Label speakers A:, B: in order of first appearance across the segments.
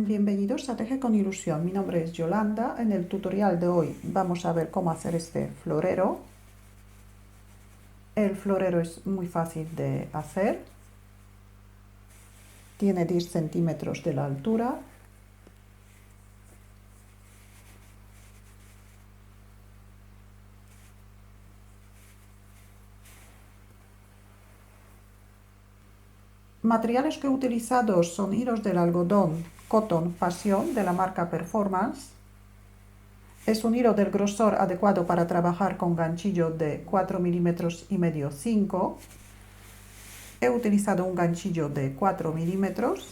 A: bienvenidos a Teje con Ilusión. Mi nombre es Yolanda. En el tutorial de hoy vamos a ver cómo hacer este florero. El florero es muy fácil de hacer. Tiene 10 centímetros de la altura. Materiales que he utilizado son hilos del algodón Cotton Passion de la marca Performance. Es un hilo del grosor adecuado para trabajar con ganchillo de 4 milímetros y medio 5. He utilizado un ganchillo de 4 milímetros.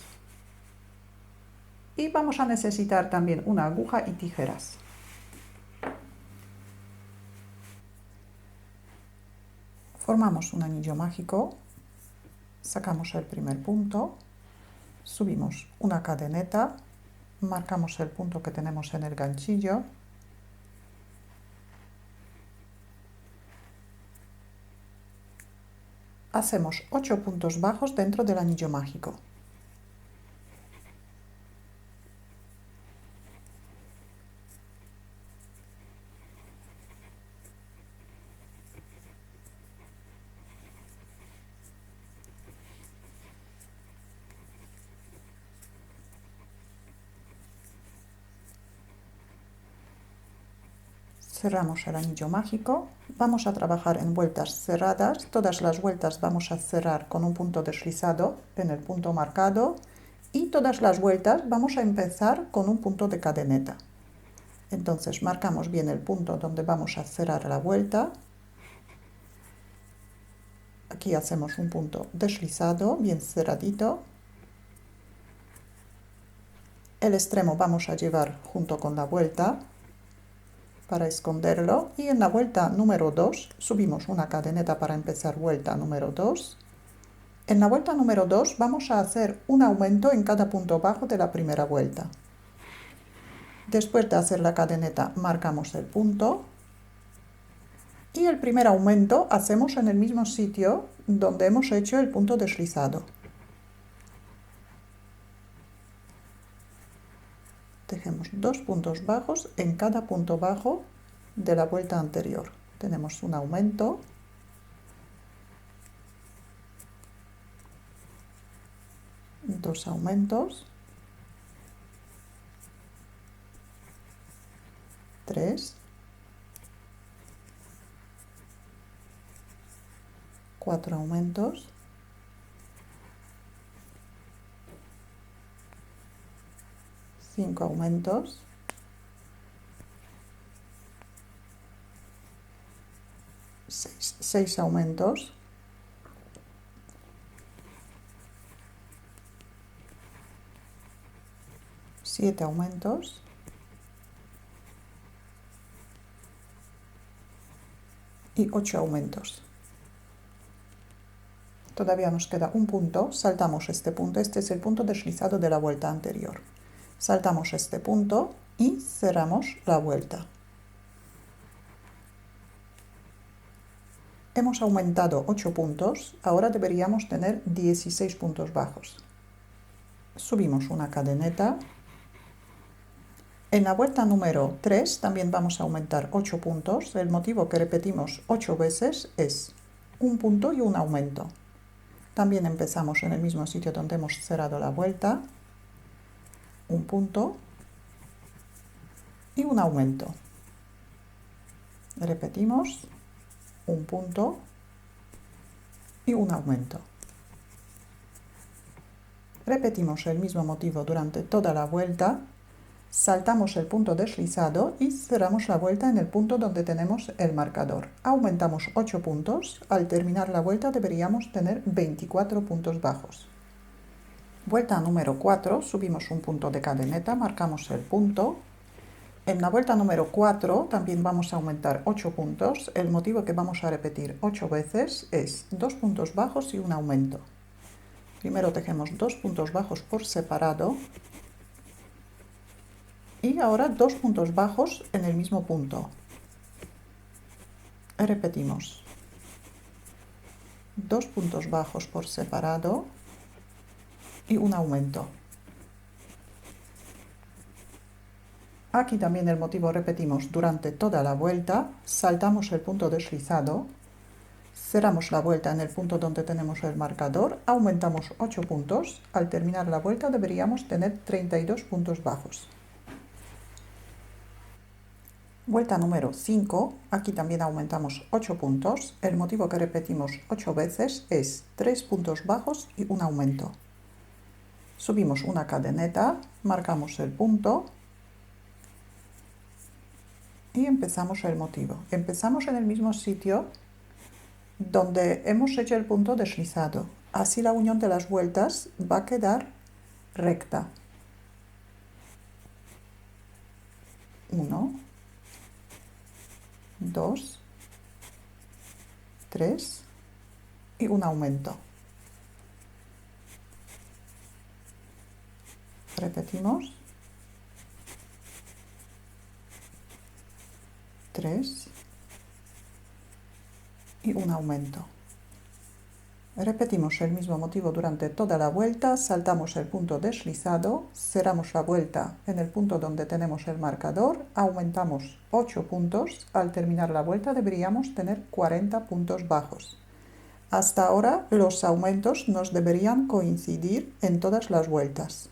A: Y vamos a necesitar también una aguja y tijeras. Formamos un anillo mágico. Sacamos el primer punto, subimos una cadeneta, marcamos el punto que tenemos en el ganchillo, hacemos 8 puntos bajos dentro del anillo mágico. Cerramos el anillo mágico, vamos a trabajar en vueltas cerradas, todas las vueltas vamos a cerrar con un punto deslizado en el punto marcado y todas las vueltas vamos a empezar con un punto de cadeneta. Entonces marcamos bien el punto donde vamos a cerrar la vuelta, aquí hacemos un punto deslizado, bien cerradito, el extremo vamos a llevar junto con la vuelta, para esconderlo, y en la vuelta número 2 subimos una cadeneta para empezar vuelta número 2. En la vuelta número 2 vamos a hacer un aumento en cada punto bajo de la primera vuelta. Después de hacer la cadeneta marcamos el punto y el primer aumento hacemos en el mismo sitio donde hemos hecho el punto deslizado. Tejemos 2 puntos bajos en cada punto bajo de la vuelta anterior. Tenemos un aumento, dos aumentos, 3, 4 aumentos, 5 aumentos, 6 aumentos, 7 aumentos, y 8 aumentos. Todavía nos queda un punto, saltamos este punto, este es el punto deslizado de la vuelta anterior. Saltamos este punto y cerramos la vuelta. Hemos aumentado 8 puntos, ahora deberíamos tener 16 puntos bajos. Subimos una cadeneta. En la vuelta número 3 también vamos a aumentar 8 puntos. El motivo que repetimos 8 veces es un punto y un aumento. También empezamos en el mismo sitio donde hemos cerrado la vuelta. Un punto y un aumento. Repetimos un punto y un aumento. Repetimos el mismo motivo durante toda la vuelta. Saltamos el punto deslizado y cerramos la vuelta en el punto donde tenemos el marcador. Aumentamos 8 puntos. Al terminar la vuelta deberíamos tener 24 puntos bajos. Vuelta número 4, subimos un punto de cadeneta, marcamos el punto. En la vuelta número 4 también vamos a aumentar 8 puntos. El motivo que vamos a repetir 8 veces es 2 puntos bajos y un aumento. Primero tejemos 2 puntos bajos por separado. Y ahora 2 puntos bajos en el mismo punto. Repetimos. 2 puntos bajos por separado y un aumento. Aquí también el motivo repetimos durante toda la vuelta, saltamos el punto deslizado, cerramos la vuelta en el punto donde tenemos el marcador, aumentamos 8 puntos, al terminar la vuelta deberíamos tener 32 puntos bajos. Vuelta número 5, aquí también aumentamos 8 puntos, el motivo que repetimos 8 veces es 3 puntos bajos y un aumento. Subimos una cadeneta, marcamos el punto y empezamos el motivo. Empezamos en el mismo sitio donde hemos hecho el punto deslizado. Así la unión de las vueltas va a quedar recta. 1, 2, 3 y un aumento. Repetimos. 3 y un aumento. Repetimos el mismo motivo durante toda la vuelta, saltamos el punto deslizado, cerramos la vuelta en el punto donde tenemos el marcador, aumentamos 8 puntos, al terminar la vuelta deberíamos tener 40 puntos bajos. Hasta ahora los aumentos nos deberían coincidir en todas las vueltas.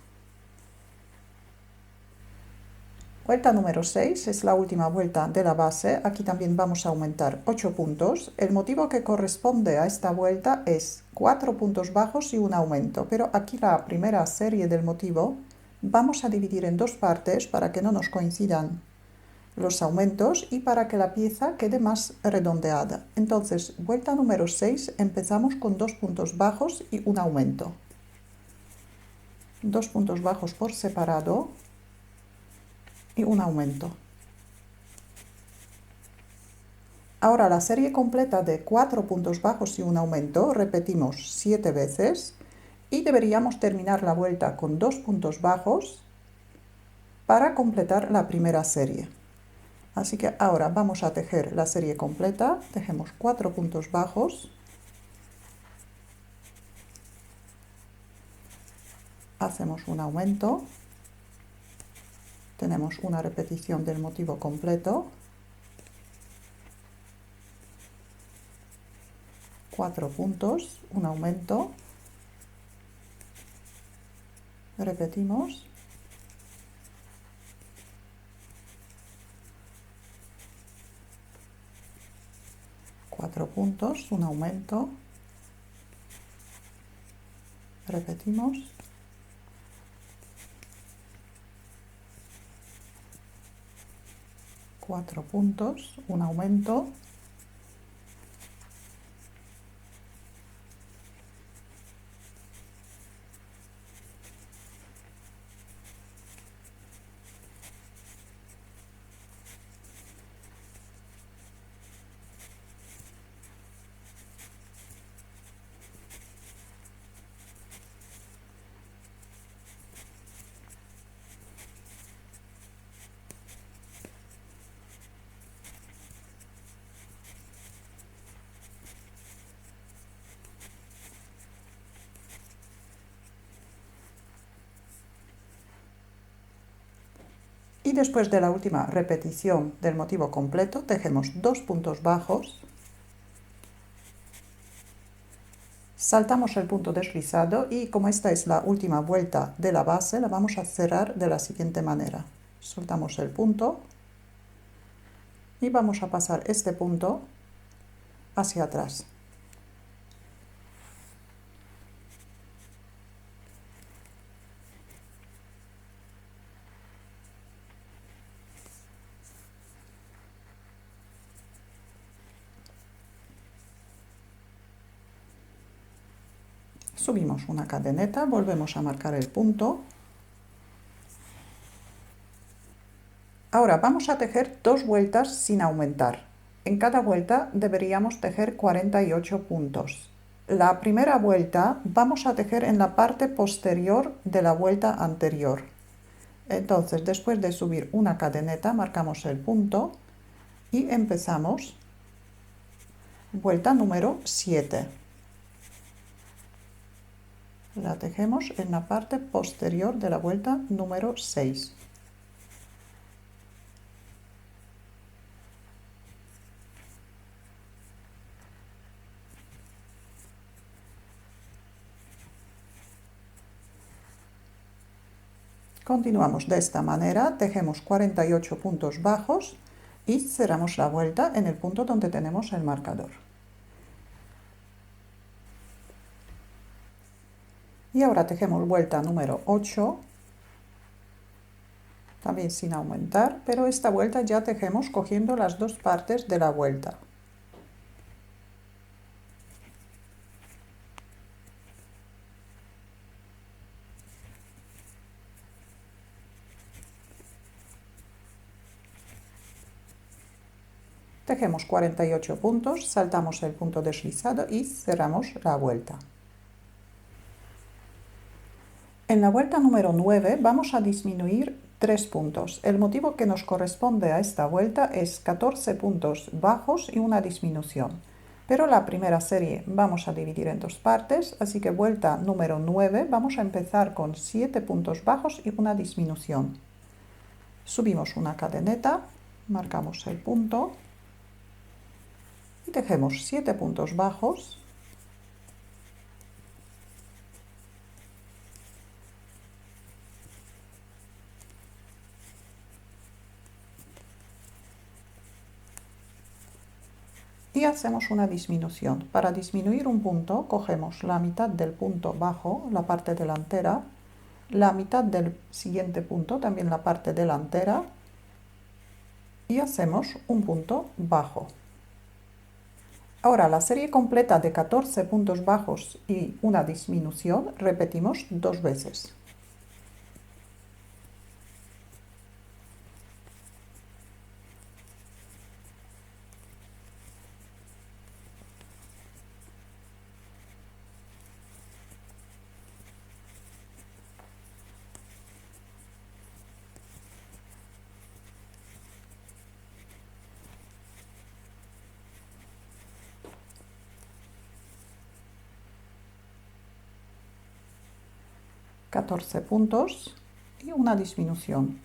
A: Vuelta número 6 es la última vuelta de la base, aquí también vamos a aumentar 8 puntos. El motivo que corresponde a esta vuelta es 4 puntos bajos y un aumento, pero aquí la primera serie del motivo vamos a dividir en dos partes para que no nos coincidan los aumentos y para que la pieza quede más redondeada. Entonces, vuelta número 6 empezamos con 2 puntos bajos y un aumento. 2 puntos bajos por separado y un aumento. Ahora la serie completa de 4 puntos bajos y un aumento repetimos 7 veces y deberíamos terminar la vuelta con 2 puntos bajos para completar la primera serie. Así que ahora vamos a tejer la serie completa, tejemos 4 puntos bajos, hacemos un aumento, tenemos una repetición del motivo completo, 4 puntos, un aumento, repetimos, cuatro puntos, un aumento, repetimos, cuatro puntos, un aumento, y después de la última repetición del motivo completo tejemos 2 puntos bajos, saltamos el punto deslizado y como esta es la última vuelta de la base la vamos a cerrar de la siguiente manera. Soltamos el punto y vamos a pasar este punto hacia atrás. Subimos una cadeneta, volvemos a marcar el punto. Ahora vamos a tejer 2 vueltas sin aumentar. En cada vuelta deberíamos tejer 48 puntos. La primera vuelta vamos a tejer en la parte posterior de la vuelta anterior. Entonces, después de subir una cadeneta, marcamos el punto y empezamos vuelta número 7. La tejemos en la parte posterior de la vuelta número 6. Continuamos de esta manera, tejemos 48 puntos bajos y cerramos la vuelta en el punto donde tenemos el marcador. Y ahora tejemos vuelta número 8, también sin aumentar, pero esta vuelta ya tejemos cogiendo las dos partes de la vuelta. Tejemos 48 puntos, saltamos el punto deslizado y cerramos la vuelta. En la vuelta número 9 vamos a disminuir 3 puntos. El motivo que nos corresponde a esta vuelta es 14 puntos bajos y una disminución. Pero la primera serie vamos a dividir en dos partes, así que vuelta número 9 vamos a empezar con 7 puntos bajos y una disminución. Subimos una cadeneta, marcamos el punto y tejemos 7 puntos bajos, y hacemos una disminución. Para disminuir un punto cogemos la mitad del punto bajo, la parte delantera, la mitad del siguiente punto, también la parte delantera, y hacemos un punto bajo. Ahora la serie completa de 14 puntos bajos y una disminución repetimos 2 veces. ...14 puntos y una disminución.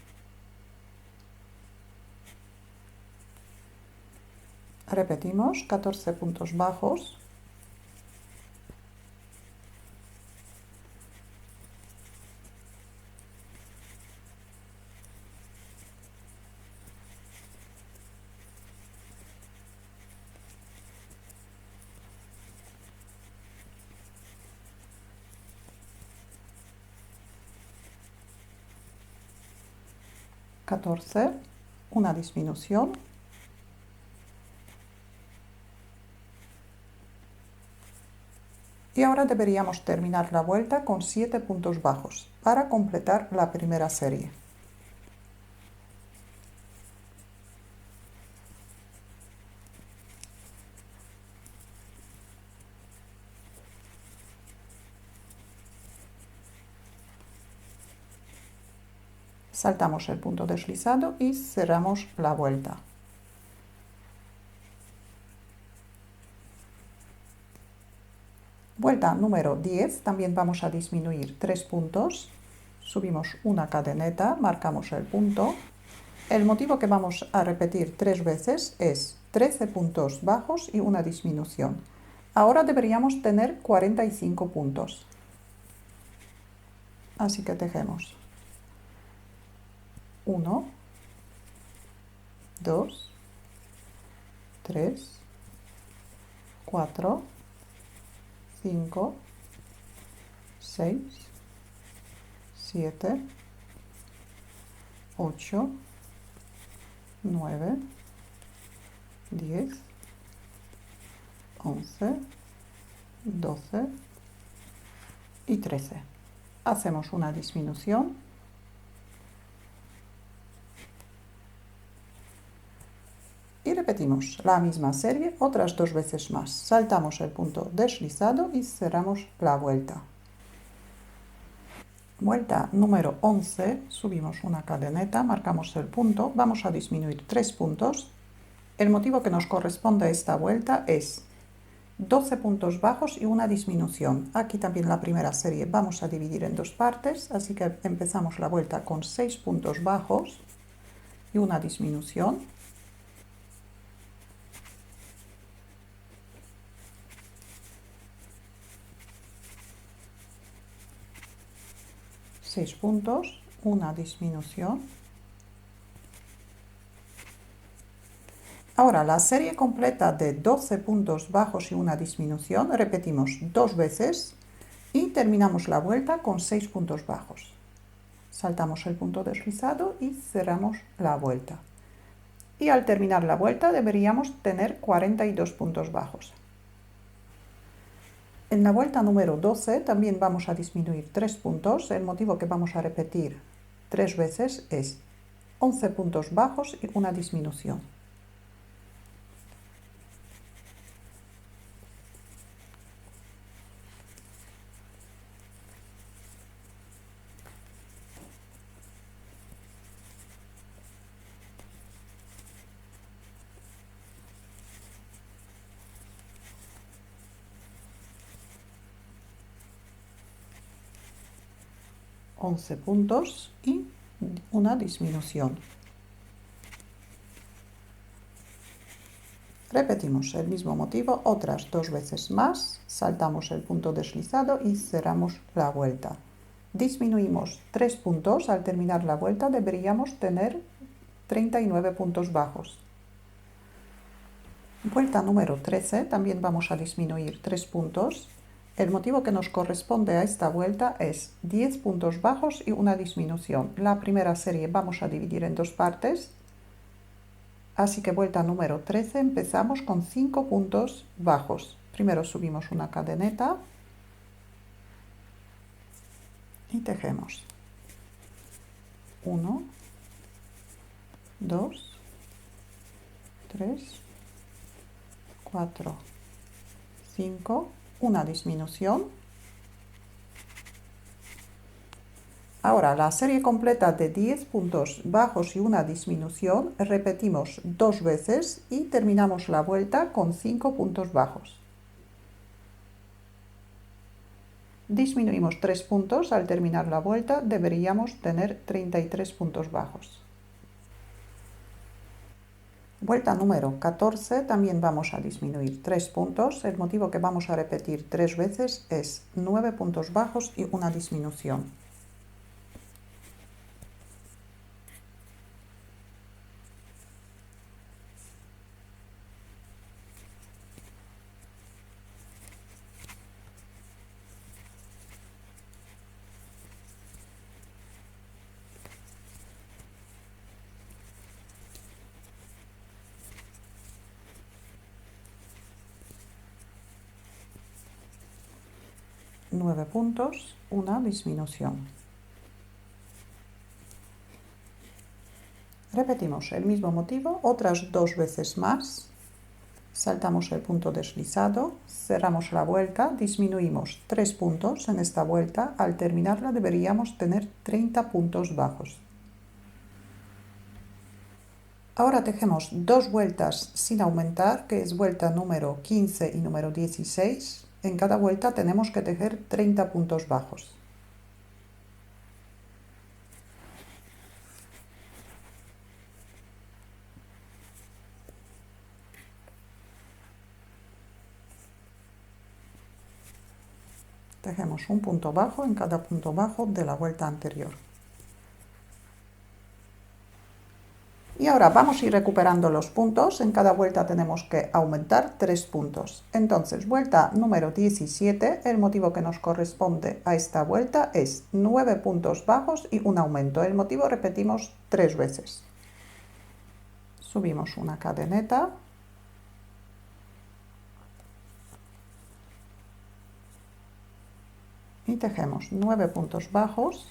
A: Repetimos 14 puntos bajos, una disminución, y ahora deberíamos terminar la vuelta con 7 puntos bajos para completar la primera serie. Saltamos el punto deslizado y cerramos la vuelta. Vuelta número 10, también vamos a disminuir 3 puntos, subimos una cadeneta, marcamos el punto. El motivo que vamos a repetir 3 veces es 13 puntos bajos y una disminución. Ahora deberíamos tener 45 puntos. Así que tejemos 1, 2, 3, 4, 5, 6, 7, 8, 9, 10, 11, 12 y 13. Hacemos una disminución y repetimos la misma serie otras 2 veces más. Saltamos el punto deslizado y cerramos la vuelta. Vuelta número 11, subimos una cadeneta, marcamos el punto, vamos a disminuir 3 puntos. El motivo que nos corresponde a esta vuelta es 12 puntos bajos y una disminución. Aquí también la primera serie vamos a dividir en dos partes, así que empezamos la vuelta con 6 puntos bajos y una disminución. Seis puntos una disminución. Ahora la serie completa de 12 puntos bajos y una disminución repetimos 2 veces y terminamos la vuelta con 6 puntos bajos. Saltamos el punto deslizado y cerramos la vuelta. Y al terminar la vuelta deberíamos tener 42 puntos bajos. En la vuelta número 12 también vamos a disminuir 3 puntos. El motivo que vamos a repetir 3 veces es 11 puntos bajos y una disminución. Once puntos y una disminución. Repetimos el mismo motivo otras 2 veces más, saltamos el punto deslizado y cerramos la vuelta. Disminuimos 3 puntos, al terminar la vuelta deberíamos tener 39 puntos bajos. Vuelta número 13, también vamos a disminuir 3 puntos. El motivo que nos corresponde a esta vuelta es 10 puntos bajos y una disminución. La primera serie vamos a dividir en 2 partes. Así que vuelta número 13 empezamos con 5 puntos bajos. Primero subimos una cadeneta y tejemos 1, 2, 3, 4, 5, una disminución. Ahora la serie completa de 10 puntos bajos y una disminución repetimos 2 veces y terminamos la vuelta con 5 puntos bajos. Disminuimos 3 puntos, al terminar la vuelta deberíamos tener 33 puntos bajos. Vuelta número 14, también vamos a disminuir 3 puntos. El motivo que vamos a repetir 3 veces es 9 puntos bajos y una disminución. Nueve puntos, una disminución. Repetimos el mismo motivo otras 2 veces más. Saltamos el punto deslizado, cerramos la vuelta, disminuimos 3 puntos en esta vuelta. Al terminarla deberíamos tener 30 puntos bajos. Ahora tejemos 2 vueltas sin aumentar, que es vuelta número 15 y número 16. En cada vuelta tenemos que tejer 30 puntos bajos. Tejemos un punto bajo en cada punto bajo de la vuelta anterior. Y ahora vamos a ir recuperando los puntos. En cada vuelta tenemos que aumentar 3 puntos. Entonces, vuelta número 17, el motivo que nos corresponde a esta vuelta es 9 puntos bajos y un aumento. El motivo repetimos 3 veces. Subimos una cadeneta. Y tejemos 9 puntos bajos.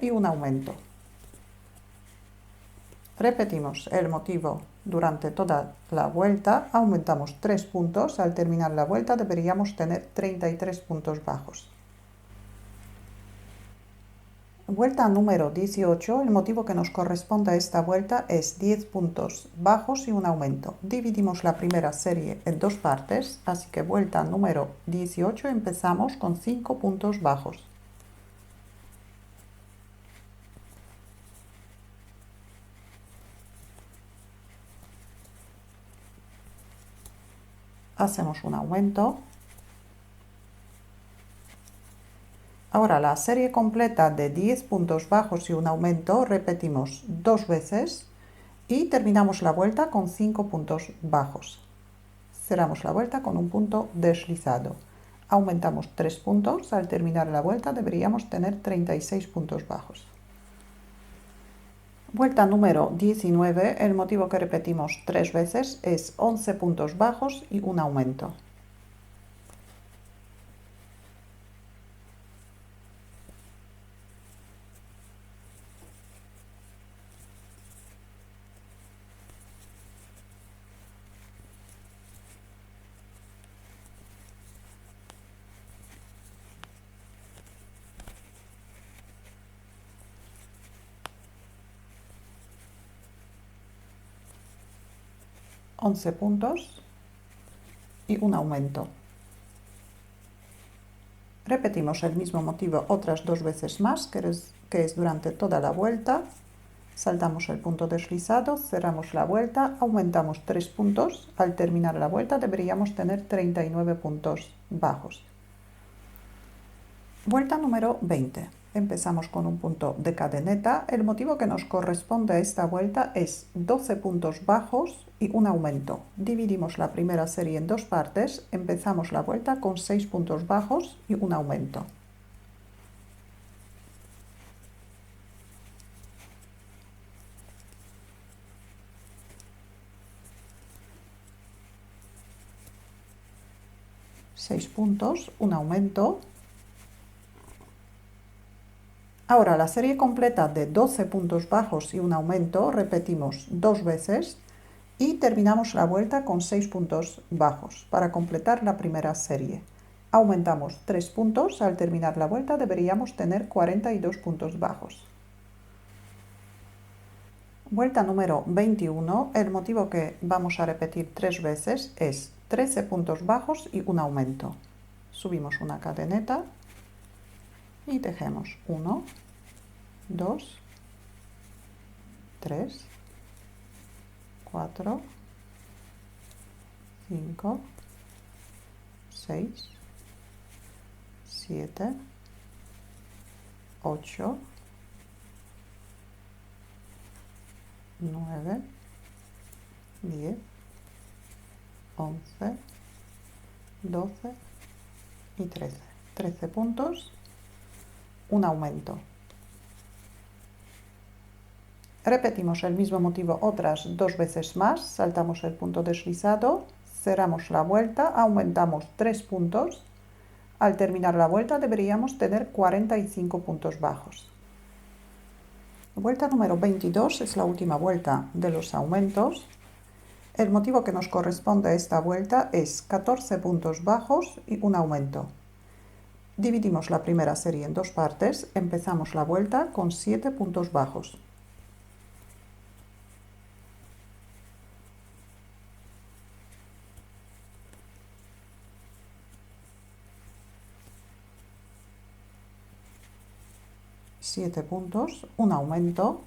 A: Y un aumento. Repetimos el motivo durante toda la vuelta, aumentamos 3 puntos, al terminar la vuelta deberíamos tener 33 puntos bajos. Vuelta número 18, el motivo que nos corresponde a esta vuelta es 10 puntos bajos y un aumento. Dividimos la primera serie en dos partes, así que vuelta número 18 empezamos con 5 puntos bajos. Hacemos un aumento. Ahora la serie completa de 10 puntos bajos y un aumento repetimos dos veces y terminamos la vuelta con 5 puntos bajos. Cerramos la vuelta con un punto deslizado. Aumentamos 3 puntos, al terminar la vuelta deberíamos tener 36 puntos bajos. Vuelta número 19, el motivo que repetimos 3 veces es 11 puntos bajos y un aumento. Once puntos y un aumento. Repetimos el mismo motivo otras dos veces más, que es durante toda la vuelta. Saltamos el punto deslizado, cerramos la vuelta, aumentamos 3 puntos. Al terminar la vuelta deberíamos tener 39 puntos bajos. Vuelta número 20. Empezamos con un punto de cadeneta. El motivo que nos corresponde a esta vuelta es 12 puntos bajos y un aumento. Dividimos la primera serie en dos partes. Empezamos la vuelta con 6 puntos bajos y un aumento. Seis puntos, un aumento. Ahora la serie completa de 12 puntos bajos y un aumento repetimos dos veces y terminamos la vuelta con 6 puntos bajos para completar la primera serie. Aumentamos 3 puntos, al terminar la vuelta deberíamos tener 42 puntos bajos. Vuelta número 21, el motivo que vamos a repetir 3 veces es 13 puntos bajos y un aumento. Subimos una cadeneta y tejemos 1, 2, 3, 4, 5, 6, 7, 8, 9, 10, 11, 12 y 13. 13 puntos, un aumento. Repetimos el mismo motivo otras dos veces más, saltamos el punto deslizado, cerramos la vuelta, aumentamos 3 puntos. Al terminar la vuelta deberíamos tener 45 puntos bajos. Vuelta número 22 es la última vuelta de los aumentos. El motivo que nos corresponde a esta vuelta es 14 puntos bajos y un aumento. Dividimos la primera serie en dos partes, empezamos la vuelta con 7 puntos bajos. Siete puntos, un aumento.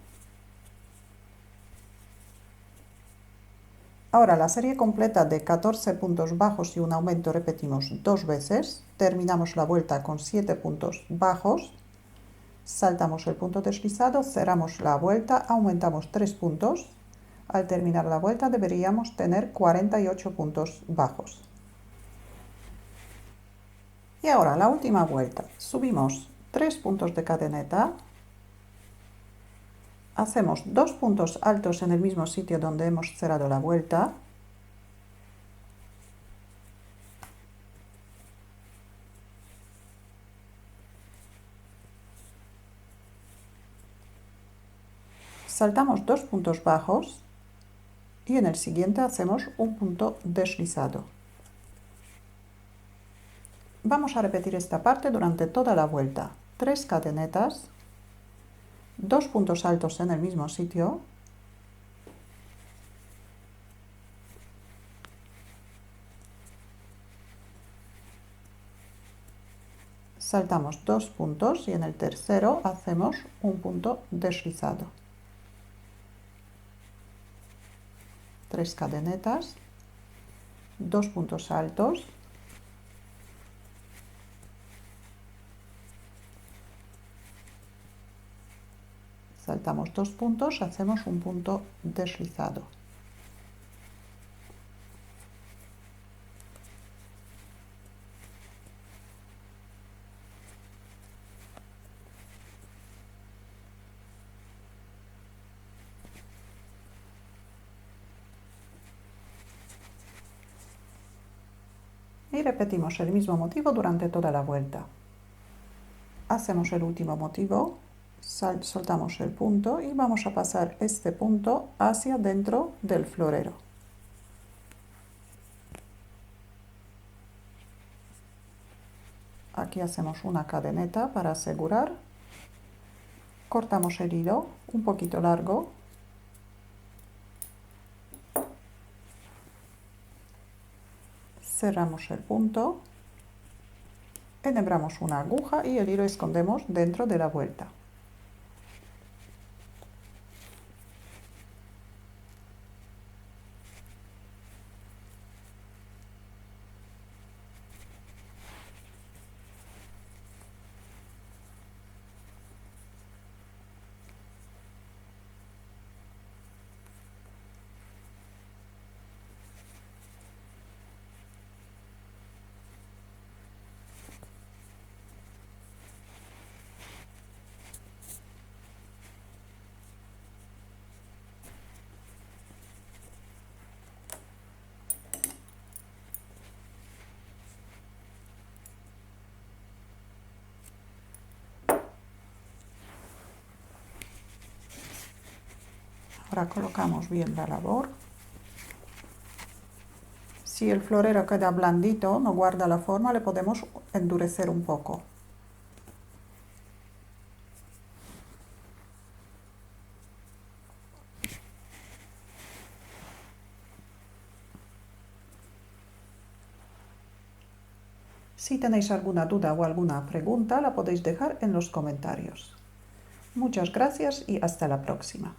A: Ahora la serie completa de 14 puntos bajos y un aumento repetimos dos veces, terminamos la vuelta con 7 puntos bajos, saltamos el punto deslizado, cerramos la vuelta, aumentamos 3 puntos, al terminar la vuelta deberíamos tener 48 puntos bajos. Y ahora la última vuelta, subimos 3 puntos de cadeneta, hacemos 2 puntos altos en el mismo sitio donde hemos cerrado la vuelta, saltamos 2 puntos bajos y en el siguiente hacemos un punto deslizado. Vamos a repetir esta parte durante toda la vuelta. 3 cadenetas, 2 puntos altos en el mismo sitio, saltamos 2 puntos y en el tercero hacemos un punto deslizado. 3 cadenetas, 2 puntos altos, saltamos 2 puntos, hacemos un punto deslizado. Y repetimos el mismo motivo durante toda la vuelta. Hacemos el último motivo, soltamos el punto y vamos a pasar este punto hacia dentro del florero. Aquí hacemos una cadeneta para asegurar. Cortamos el hilo un poquito largo. Cerramos el punto. Enhebramos una aguja y el hilo escondemos dentro de la vuelta. Ahora colocamos bien la labor. Si el florero queda blandito, no guarda la forma, le podemos endurecer un poco. Si tenéis alguna duda o alguna pregunta, la podéis dejar en los comentarios. Muchas gracias y hasta la próxima.